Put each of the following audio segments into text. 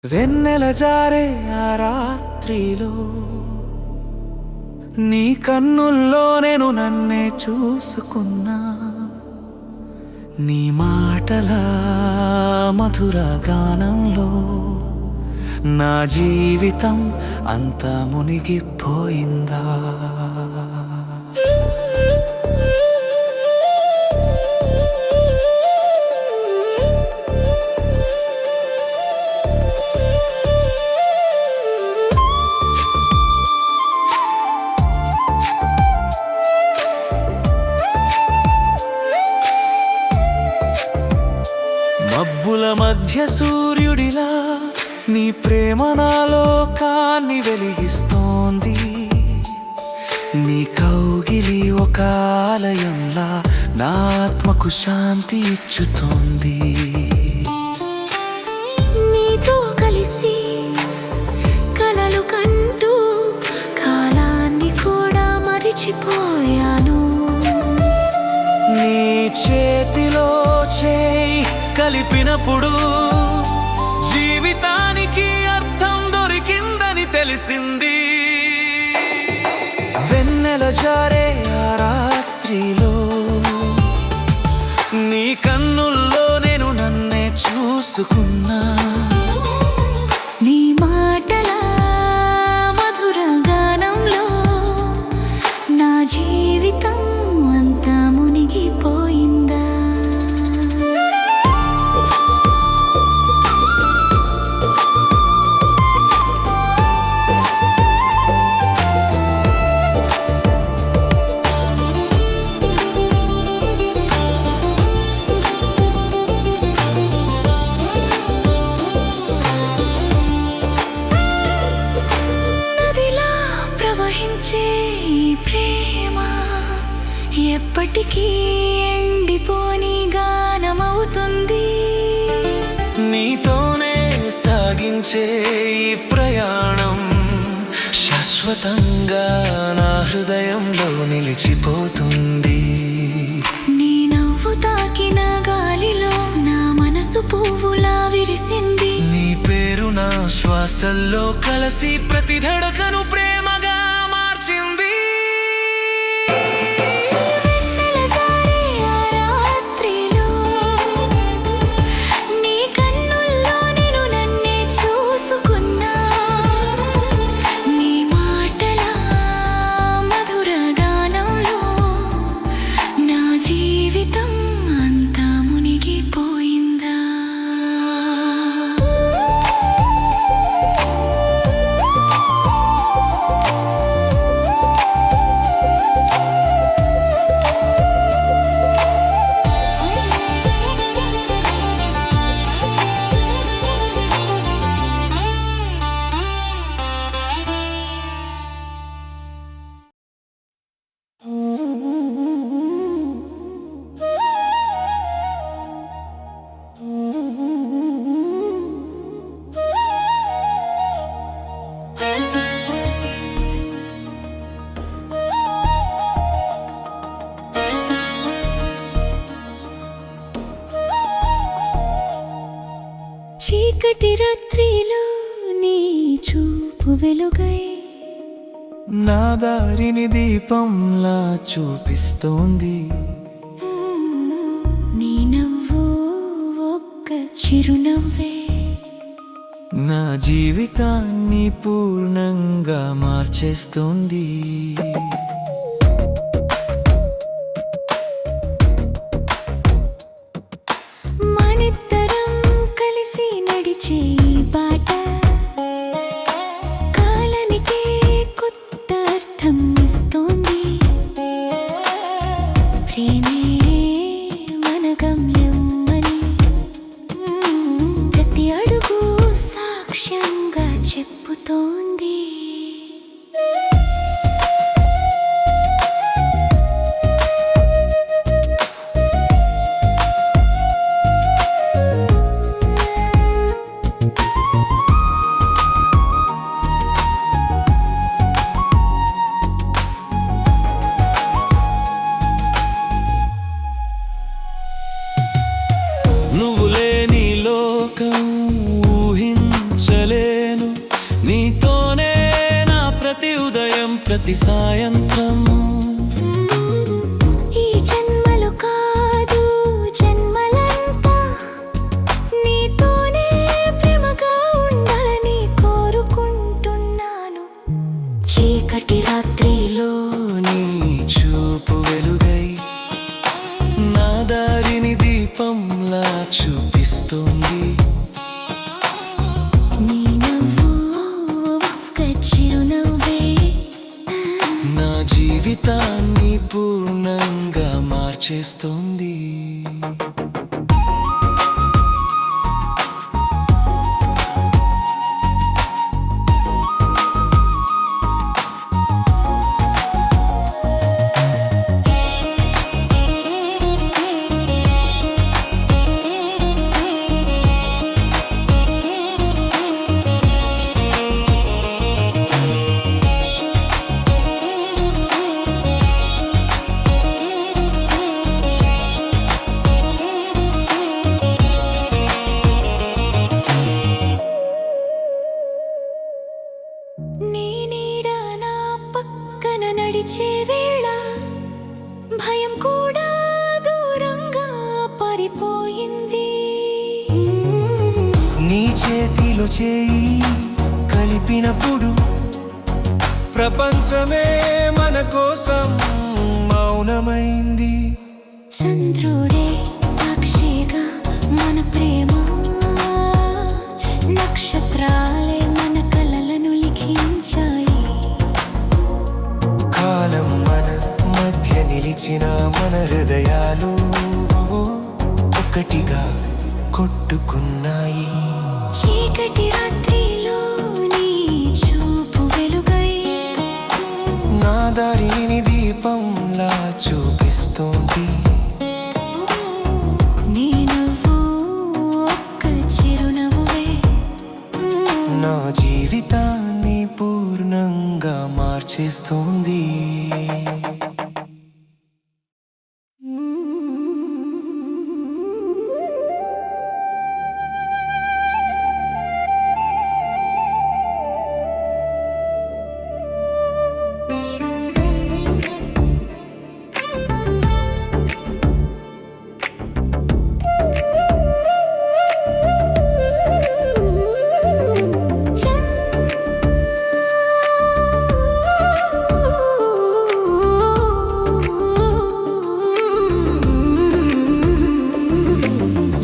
వెన్నెల జారే ఆ రాత్రిలో నీ కన్నుల్లో నేను నన్నే చూసుకున్నా. నీ మాటల మధుర గానంలో నా జీవితం అంతా మునిగిపోయిందా. మబ్బుల మధ్య సూర్యుడిలా నీ ప్రేమ నా లోకాన్ని వెలిగిస్తోంది. నీ కౌగిలి ఒక ఆలయంలా నా ఆత్మకు శాంతి ఇచ్చుతోంది. నీతో కలిసి కలలు కంటూ కాలాన్ని కూడా మరిచిపోయాను. నీ చేతిలో చేయి కలిపినప్పుడు జీవితానికి అర్థం దొరికిందని తెలిసింది. వెన్నెల జారే ఆ రాత్రిలో నీ కన్నుల్లో నేను నన్నే చూసుకున్నా. నీ మాటల మధుర గానంలో నా జీవితం అంతా మునిగిపోయిందా. ప్రవహించే ఈ ప్రేమ ఎప్పటికీ ఎండిపోని గానమవుతుంది. నీతోనే సాగించే ఈ ప్రయాణం శాశ్వతంగా నా హృదయంలో నిలిచిపోతుంది. నీ నవ్వు తాకిన గాలిలో నా మనసు పువ్వులా విరిసింది. నీ పేరు నా శ్వాసల్లో కలిసి ప్రతి ధడకను ప్రేమగా మార్చింది. వెన్నెల జారే ఆ రాత్రిలో నీ కన్నుల్లో నేను నన్నే చూసుకున్నా. నీ మాటల మధుర గానంలో నా జీవితం అంతా మునిగిపోయిందా. చీకటి రాత్రిలో నీ చూపు వెలుగై నా దారిని దీపంలా చూపిస్తోంది. నీ నవ్వు ఒక్క చిరునవ్వే నా జీవితాన్ని పూర్ణంగా మార్చేస్తోంది. మనిద్దరం కలిసి నడిచే ఈ బాట కాలానికే కొత్త అర్థం ఇస్తోంది. ప్రేమే మన గమ్యం అని ప్రతి అడుగు సాక్ష్యంగా చెప్పుతోంది. నువ్వు లేని లోకం ఊహించ ప్రతి సాయంత్రం. ఈ జన్మలో కాదు జన్మలంతా నీతోనే ప్రేమగా ఉండాలని కోరుకుంటున్నాను. చీకటి రాత్రిలో నీ చూపు వెలుగై నా దారిని దీపంలా చూపిస్తోంది. నీ నవ్వు ఒక్క చిరునవ్వే నా జీవితాన్ని పూర్ణంగా మార్చేస్తోంది. నీ నీడ నా పక్కన నడిచే వేళ భయం కూడా దూరంగా పారిపోయింది. నీ చేతిలో చేయి కలిపినప్పుడు ప్రపంచమే మన కోసం మౌనమైంది. చంద్రుడే సాక్షిగా మన ప్రేమ, నక్షత్రాలే మన కలలను లిఖించాయి. కాలం మన మధ్య నిలిచిన మన హృదయాలు ఒకటిగా కొట్టుకున్నాయి. చీకటి రాత్రిలో నీ చూపు వెలుగై నా దారిని దీపంలా చూపిస్తోంది. నీ నవ్వు ఒక్క చిరునవ్వే నా జీవితాన్ని పూర్ణంగా మార్చేస్తోంది.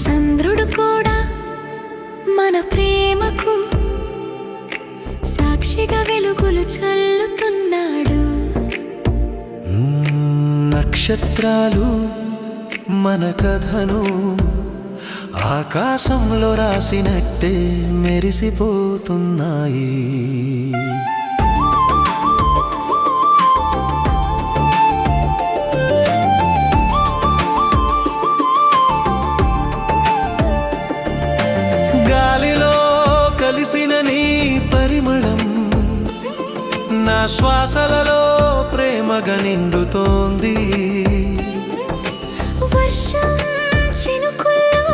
చంద్రుడు కూడా మన ప్రేమకు సాక్షిగా వెలుగులు చల్లుతున్నాడు. నక్షత్రాలు మన కథను ఆకాశంలో రాసినట్టే మెరిసిపోతున్నాయి. గాలిలో కలిసిన నీ పరిమళం నా శ్వాసలలో ప్రేమగా నిండుతోంది. వర్షం చినుకుల్లో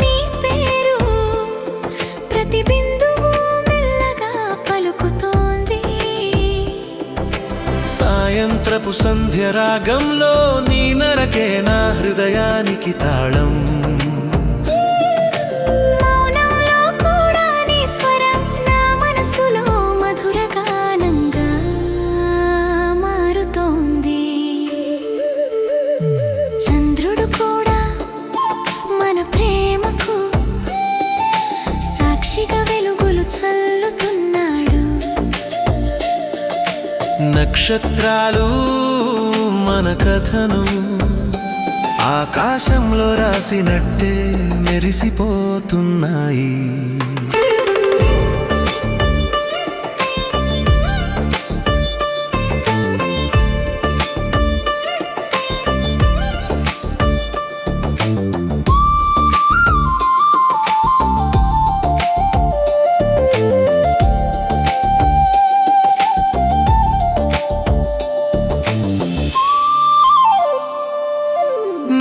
నీ పేరు ప్రతి బిందువు మెల్లగా పలుకుతోంది. సాయంత్రపు సంధ్య రాగంలో నీ నరకే నా హృదయానికి తాళం. మౌనంలో కూడా నీ స్వరం నా మనసులో మధుర గానంగా మారుతోంది. చంద్రుడు కూడా మన ప్రేమకు సాక్షిగా వెలుగులు చల్లుతున్నాడు. నక్షత్రాలు మన కథను ఆకాశంలో రాసినట్టే మెరిసిపోతున్నాయి.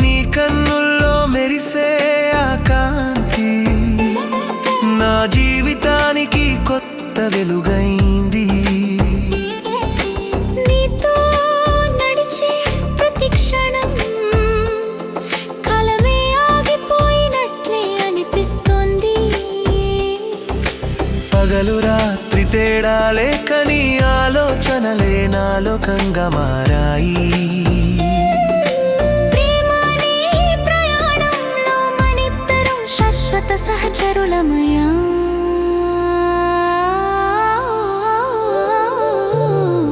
నీ కన్నుల్లో మెరిసే ఆ కాంతి నా జీవితానికి కొత్త వెలుగైంది. నీ పగలు రాత్రి తేడా లేకని ఆలోచనలే నాలోకంగా మారాయి. ప్రేమనే ప్రయాణంలో మనిద్దరం శాశ్వత సహచరులమయా.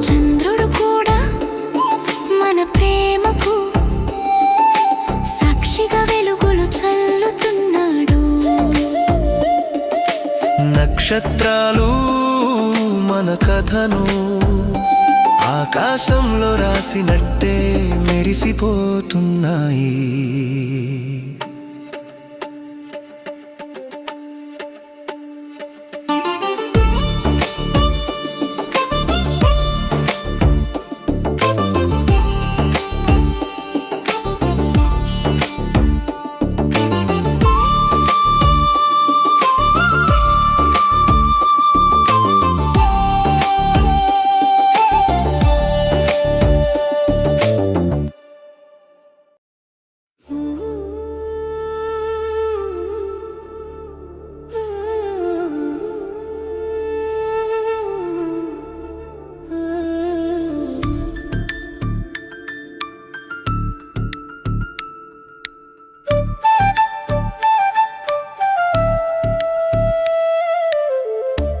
చంద్రుడు కూడా మన ప్రేమకు సాక్షిగా వెలుగులు చల్లుతున్నాడు. నక్షత్రాలు మన కథను ఆకాశంలో రాసినట్టే మెరిసిపోతున్నాయి.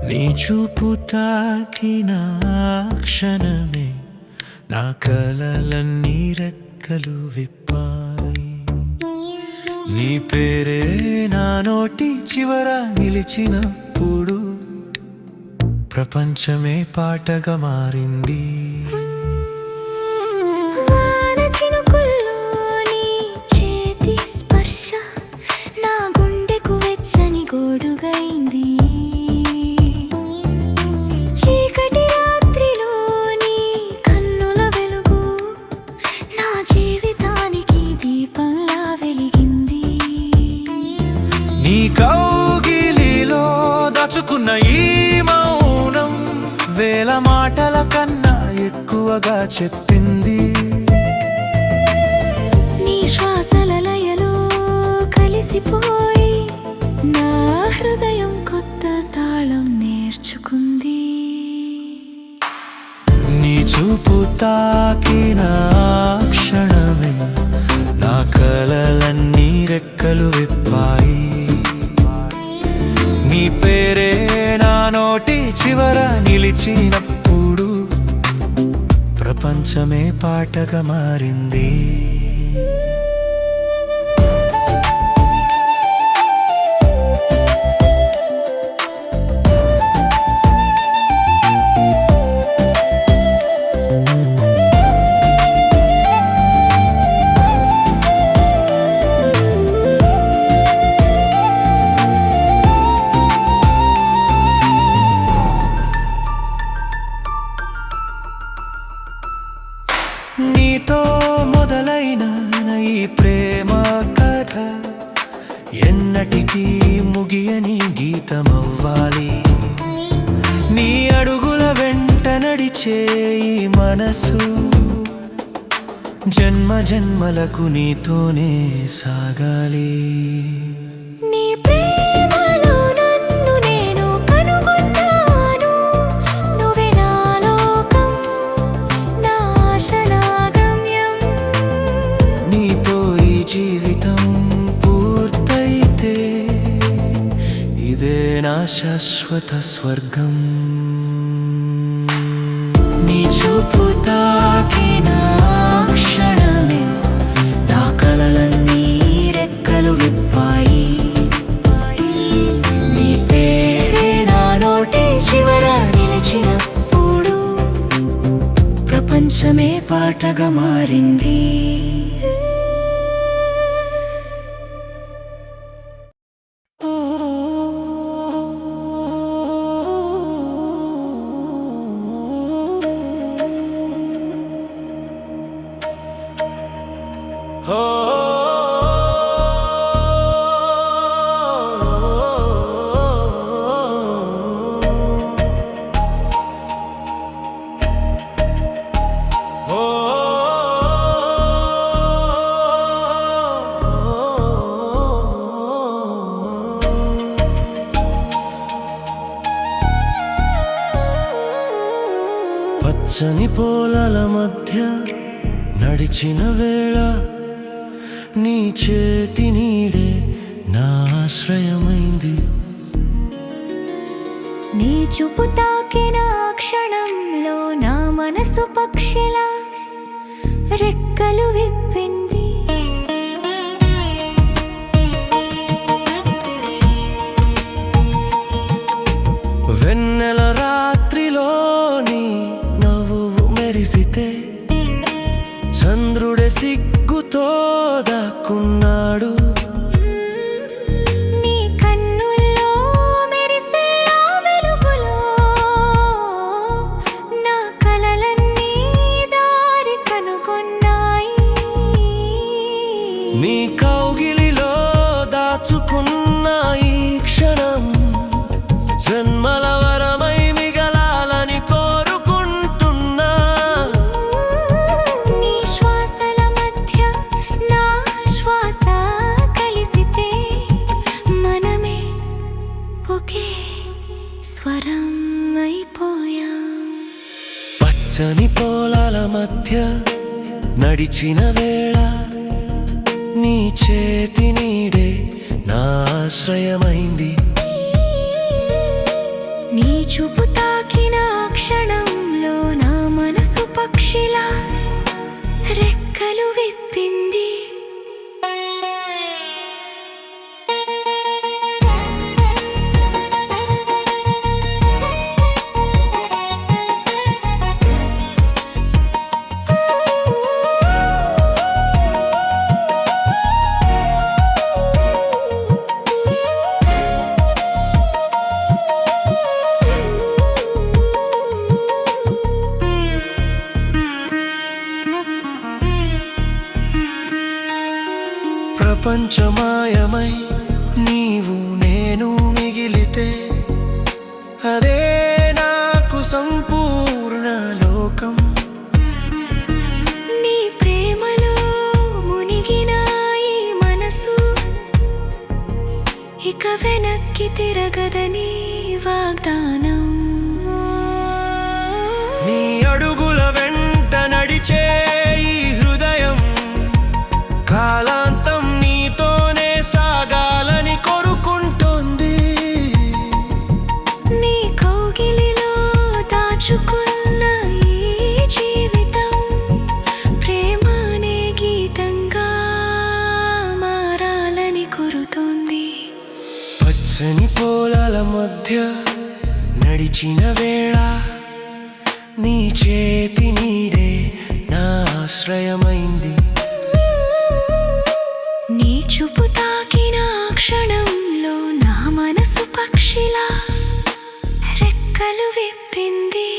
నీ చూపు తాకిన క్షణమే నా కలలన్నీ రెక్కలు విప్పాయి. నీ పేరే నా నోటి చివర నిలిచినప్పుడు ప్రపంచమే పాటగా మారింది. వాన చినుకుల్లో నీ చేతి స్పర్శ నా గుండెకు వెచ్చని గోడుగైంది. చీకటి రాత్రిలో నీ కన్నుల వెలుగు నా జీవితానికి దీపంలా వెలిగింది. నీ కౌగిలిలో దాచుకున్న ఈ మౌనం వేల మాటల కన్నా ఎక్కువగా చెప్పింది. నీ శ్వాసల లయలో కలిసిపోయి నా హృదయం కొత్త తాళం నేర్చుకుంది. నీ చూపు తాకిన క్షణమే నా కలలన్నీ రెక్కలు విప్పాయి. నీ పేరే నా నోటి చివర నిలిచినప్పుడు ప్రపంచమే పాటగా మారింది. నీతో మొదలైన ఈ ప్రేమ కథ ఎన్నటికీ ముగియని గీతమవ్వాలి. నీ అడుగుల వెంట నడిచే ఈ మనసు జన్మ జన్మలకు నీతోనే సాగాలి. నీ ప్రేమలో నన్ను నేను కనుగొన్నాను. నువ్వే నా లోకం, నా ఆశనా గమ్యం. నీతో ఈ జీవితం పూర్తయితే ఇదే నా శాశ్వత స్వర్గం. నీ చూపు తాకిన క్షణమే నా కలలన్నీ రెక్కలు విప్పాయి. నీ పేరే నా నోటి చివర నిలిచినప్పుడు ప్రపంచమే పాటగా మారింది. పచ్చని పొలాల మధ్య నడిచిన వేళ నీ చేతి నీడే నా ఆశ్రయమైంది. నీ చూపు తాకిన క్షణంలో నా మనసు పక్షిలా రెక్కలు విప్పింది. వెన్నెల రాత్రిలోని నవ్వు మెరిసితే చంద్రుడే సిగ్గుతో దాక్కున్నాడు. నీ కన్నుల్లో మెరిసే ఆ వెలుగులో నా కలలన్నీ దారి కనుగొన్నాయి. నీ కౌగిలిలో దాచుకున్న ఈ క్షణం జన్మల వరమై మిగలాలని కోరుకుంటున్నా. నీ శ్వాసల మధ్య నా శ్వాస కలిసితే మనమే ఒకే స్వరం అయిపోయాం. పచ్చని పొలాల మధ్య నడిచిన వేళ నీ చేతి నీడే నా ఆశ్రయమైంది. నీ చూపు తాకిన క్షణంలో నా మనసు పక్షిలా రెక్కలు విప్పింది. ప్రపంచమాయమై నీవు నేను మిగిలితే అదే నాకు సంపూర్ణ లోకం. నీ ప్రేమలో మునిగిన ఈ మనసు ఇక వెనక్కి తిరగదని వాగ్దానం. నీ అడుగుల వెంట నడిచే ఈ హృదయం కాలాంతం నీతోనే సాగాలని కోరుకుంటోంది. నీ కౌగిలిలో దాచుకున్న ఈ జీవితం ప్రేమనే గీతంగా మారాలని కోరుతోంది. పచ్చని పొలాల మధ్య నడిచిన వేళ నీ చేతి నీడే నా ఆశ్రయమైంది. నీ చూపు తాకిన క్షణంలో నా మనసు పక్షిలా రెక్కలు విప్పింది.